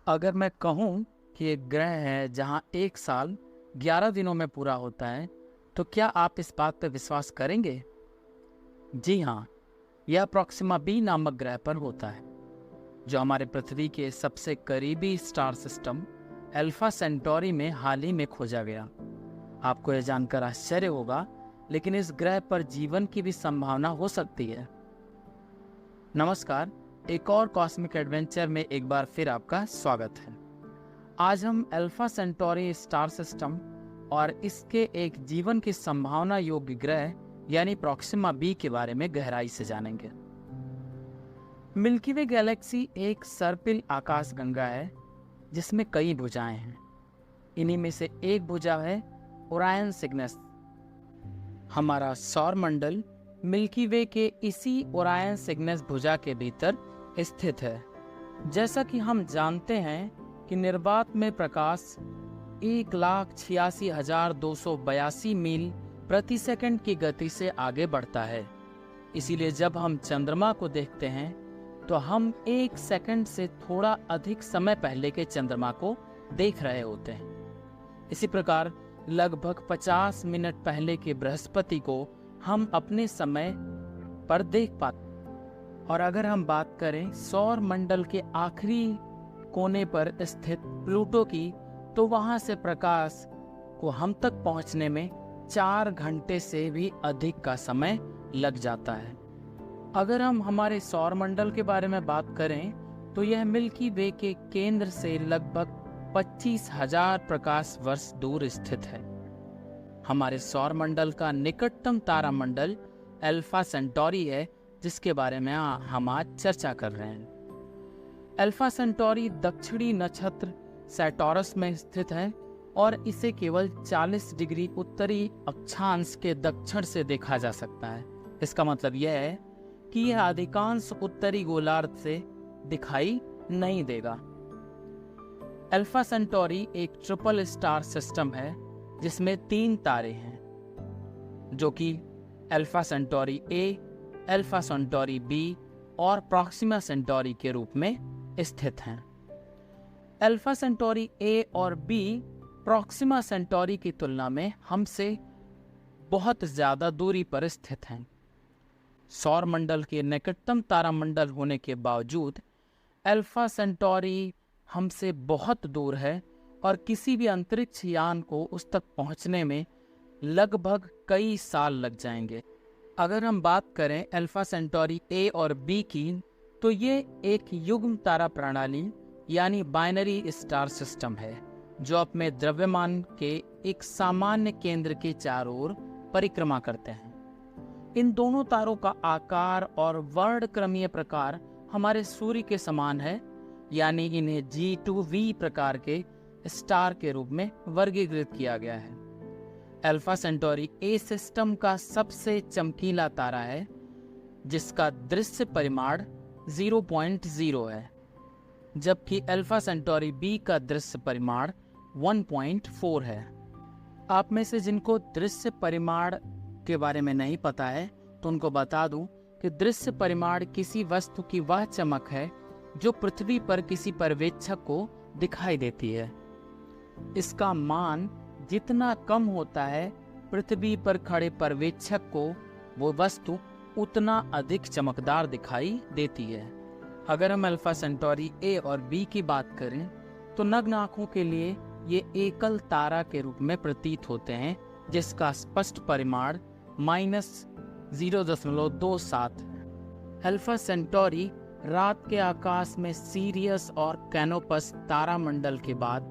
अगर मैं कहूँ कि एक ग्रह है जहाँ 1 साल 11 दिनों में पूरा होता है, तो क्या आप इस बात पर विश्वास करेंगे? जी हाँ, यह प्रॉक्सिमा बी नामक ग्रह पर होता है, जो हमारे पृथ्वी के सबसे करीबी स्टार सिस्टम अल्फा सेंटोरी में हाल ही में खोजा गया। आपको यह जानकर आश्चर्य होगा, लेकिन इस ग्रह पर जीवन की भी संभावना हो सकती है। नमस्कार, एक और कॉस्मिक एडवेंचर में एक बार फिर आपका स्वागत है। आज हम अल्फा सेंटोरी स्टार सिस्टम और इसके एक जीवन की संभावना योग्य ग्रह यानी प्रॉक्सिमा बी के बारे में गहराई से जानेंगे। मिल्की वे गैलेक्सी एक सर्पिल आकाशगंगा है जिसमें कई भुजाएं हैं। इन्हीं में से एक भुजा है ओरायन सिग्नस। हमारा सौर मंडल मिल्की वे के इसी ओरायन सिग्नस भुजा के भीतर स्थित है। जैसा कि हम जानते हैं कि निर्वात में प्रकाश 1,86,282 मील प्रति सेकंड की गति से आगे बढ़ता है। इसीलिए जब हम चंद्रमा को देखते हैं तो हम 1 सेकंड से थोड़ा अधिक समय पहले के चंद्रमा को देख रहे होते हैं। इसी प्रकार लगभग 50 मिनट पहले के बृहस्पति को हम अपने समय पर देख पाते। और अगर हम बात करें सौर मंडल के आखिरी कोने पर स्थित प्लूटो की, तो वहां से प्रकाश को हम तक पहुंचने में 4 घंटे से भी अधिक का समय लग जाता है। अगर हम हमारे सौर मंडल के बारे में बात करें तो यह मिल्की वे के केंद्र से लगभग 25,000 प्रकाश वर्ष दूर स्थित है। हमारे सौर मंडल का निकटतम तारा मंडल अल्फा सेंटोरी है, जिसके बारे में हम आज चर्चा कर रहे हैं। अल्फा सेंटोरी दक्षिणी नक्षत्र सैटोरस में स्थित है और इसे केवल 40 डिग्री उत्तरी अक्षांश के दक्षिण से देखा जा सकता है। इसका मतलब यह है कि यह अधिकांश उत्तरी गोलार्ध से दिखाई नहीं देगा। अल्फा सेंटोरी एक ट्रिपल स्टार सिस्टम है जिसमें 3 तारे हैं, जो कि Alpha Centauri A, Alpha Centauri B और प्रॉक्सिमा सेंटोरी के रूप में स्थित हैं। अल्फा सेंटोरी ए और बी प्रॉक्सिमा सेंटोरी की तुलना में हमसे बहुत ज्यादा दूरी पर स्थित हैं। सौर मंडल के निकटतम तारामंडल होने के बावजूद अल्फा सेंटोरी हमसे बहुत दूर है और किसी भी अंतरिक्ष यान को उस तक पहुंचने में लगभग कई साल लग जाएंगे। अगर हम बात करें अल्फा सेंटोरी ए और बी की, तो ये एक युग्म तारा प्रणाली यानी बाइनरी स्टार सिस्टम है, जो अपने द्रव्यमान के एक सामान्य केंद्र के चारों ओर परिक्रमा करते हैं। इन दोनों तारों का आकार और वर्णक्रमीय प्रकार हमारे सूर्य के समान है, यानी इन्हें G2V प्रकार के स्टार के रूप में वर्गीकृत किया गया है। अल्फा सेंटोरी ए सिस्टम का सबसे चमकीला तारा है, जिसका दृश्य परिमाण 0.0 है, जबकि अल्फा सेंटोरी बी का दृश्य परिमाण 1.4 है। आप में से जिनको दृश्य परिमाण के बारे में नहीं पता है, तो उनको बता दूं कि दृश्य परिमाण किसी वस्तु की वह चमक है जो पृथ्वी पर किसी पर्यवेक्षक को दिखाई देती है। इसका मान जितना कम होता है, पृथ्वी पर खड़े पर्यवेक्षक को वो वस्तु उतना अधिक चमकदार दिखाई देती है। अगर हम अल्फा सेंटोरी ए और बी की बात करें तो नग्न आंखों के लिए ये एकल तारा के रूप में प्रतीत होते हैं, जिसका स्पष्ट परिमाण -0.27 है। अल्फा सेंटोरी रात के आकाश में सीरियस और कैनोपस तारामंडल के बाद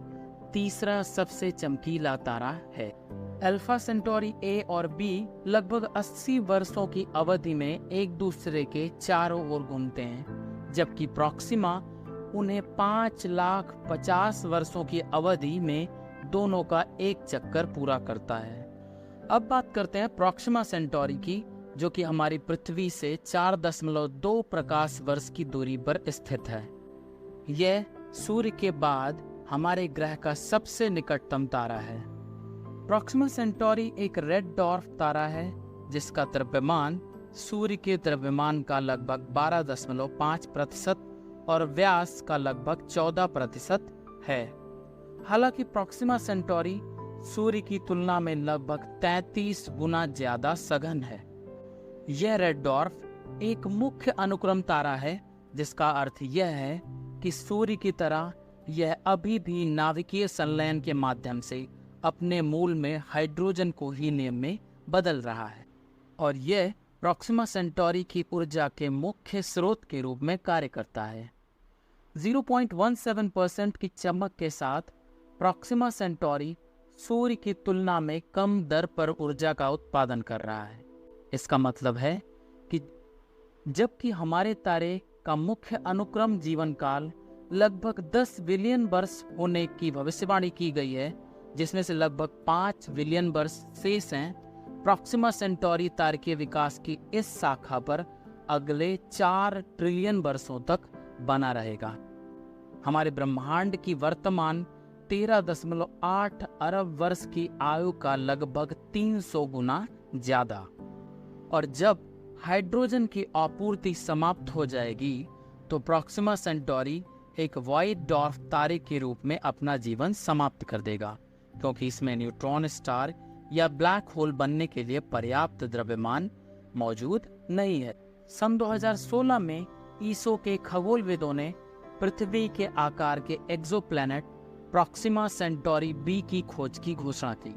तीसरा सबसे चमकीला तारा है। अल्फा सेंटोरी ए और बी लगभग 80 वर्षों की अवधि में एक दूसरे के चारों ओर घूमते हैं, जबकि प्रॉक्सिमा उन्हें 5,50,000 वर्षों की अवधि में दोनों का एक चक्कर पूरा करता है। अब बात करते हैं प्रॉक्सिमा सेंटोरी की, जो कि हमारी पृथ्वी से 4.2 प्रकाश वर्ष की दूरी पर स्थित है। यह सूर्य के बाद हमारे ग्रह का सबसे निकटतम तारा है। प्रॉक्सिमा सेंटोरी एक रेड डॉर्फ तारा है, जिसका द्रव्यमान सूर्य के द्रव्यमान का लगभग 12.5% और व्यास का लगभग 14% है। हालांकि प्रॉक्सिमा सेंटोरी सूर्य की तुलना में लगभग 33 गुना ज्यादा सघन है। यह रेड डॉर्फ एक मुख्य अनुक्रम तारा है, जिसका अर्थ यह है कि सूर्य की तरह यह अभी भी नाभिकीय संलयन के माध्यम से अपने मूल में हाइड्रोजन को हीलियम में बदल रहा है और यह प्रॉक्सिमा सेंटोरी की ऊर्जा के मुख्य स्रोत के रूप में कार्य करता है। 0.17% की चमक के साथ प्रॉक्सिमा सेंटोरी सूर्य की तुलना में कम दर पर ऊर्जा का उत्पादन कर रहा है। इसका मतलब है कि जबकि हमारे तारे का मुख्य अनुक्रम जीवन काल लगभग 10 बिलियन वर्ष होने की भविष्यवाणी की गई है, जिसमें से लगभग 5 बिलियन वर्ष शेष हैं, प्रॉक्सिमा सेंटोरी तारे के विकास की इस शाखा पर अगले 4 ट्रिलियन वर्षों तक बना रहेगा। हमारे ब्रह्मांड की वर्तमान 13.8 अरब वर्ष की आयु का लगभग 300 गुना ज्यादा। और जब हाइड्रोजन की आपूर्ति समाप्त हो जाएगी तो प्रॉक्सिमा सेंटोरी एक व्हाइट डॉर्फ तारे के रूप में अपना जीवन समाप्त कर देगा, क्योंकि इसमें न्यूट्रॉन स्टार या ब्लैक होल बनने के लिए पर्याप्त द्रव्यमान मौजूद नहीं है। सन 2016 में ईसो के खगोलविदों ने पृथ्वी के आकार के एक्सोप्लैनेट प्रॉक्सिमा सेंटोरी बी की खोज की घोषणा की,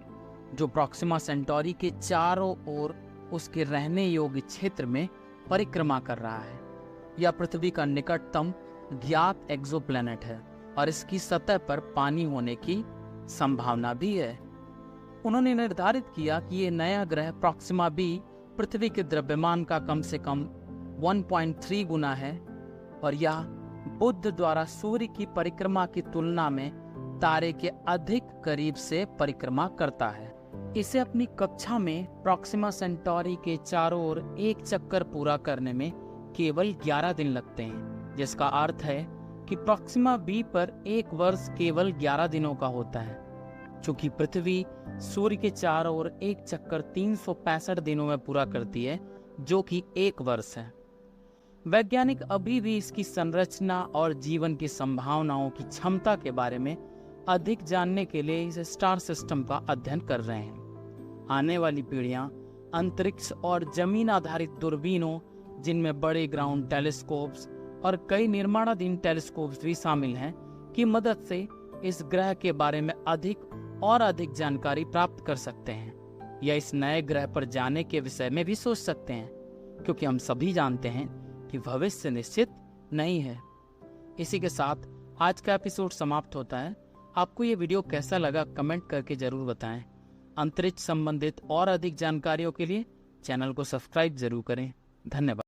जो प्रॉक्सिमा सेंटोरी के चारों ओर उसके रहने योग्य क्षेत्र में परिक्रमा कर रहा है। यह पृथ्वी का निकटतम ज्ञात एक्सोप्लैनेट है और इसकी सतह पर पानी होने की संभावना भी है। उन्होंने निर्धारित किया कि यह नया ग्रह प्रॉक्सिमा बी पृथ्वी के द्रव्यमान का कम से कम 1.3 गुना है और यह बुध द्वारा सूर्य की परिक्रमा की तुलना में तारे के अधिक करीब से परिक्रमा करता है। इसे अपनी कक्षा में प्रॉक्सिमा सेंटोरी के चारों ओर एक चक्कर पूरा करने में केवल 11 दिन लगते हैं, जिसका अर्थ है कि प्रॉक्सिमा बी पर एक वर्ष केवल 11 दिनों का होता है। चूंकि पृथ्वी सूर्य के चारों ओर एक चक्कर 365 दिनों में पूरा करती है, जो कि एक वर्ष है। वैज्ञानिक अभी भी इसकी संरचना और जीवन की संभावनाओं की क्षमता के बारे में अधिक जानने के लिए इस स्टार सिस्टम का अध्ययन कर रहे हैं। आने वाली पीढ़ियां अंतरिक्ष और जमीन आधारित दूरबीनों, जिनमें बड़े ग्राउंड टेलीस्कोप्स और कई निर्माणाधीन टेलीस्कोप्स भी शामिल हैं, की मदद से इस ग्रह के बारे में अधिक और अधिक जानकारी प्राप्त कर सकते हैं या इस नए ग्रह पर जाने के विषय में भी सोच सकते हैं, क्योंकि हम सभी जानते हैं कि भविष्य निश्चित नहीं है। इसी के साथ आज का एपिसोड समाप्त होता है। आपको ये वीडियो कैसा लगा कमेंट करके जरूर बताएं। अंतरिक्ष संबंधित और अधिक जानकारियों के लिए चैनल को सब्सक्राइब जरूर करें। धन्यवाद।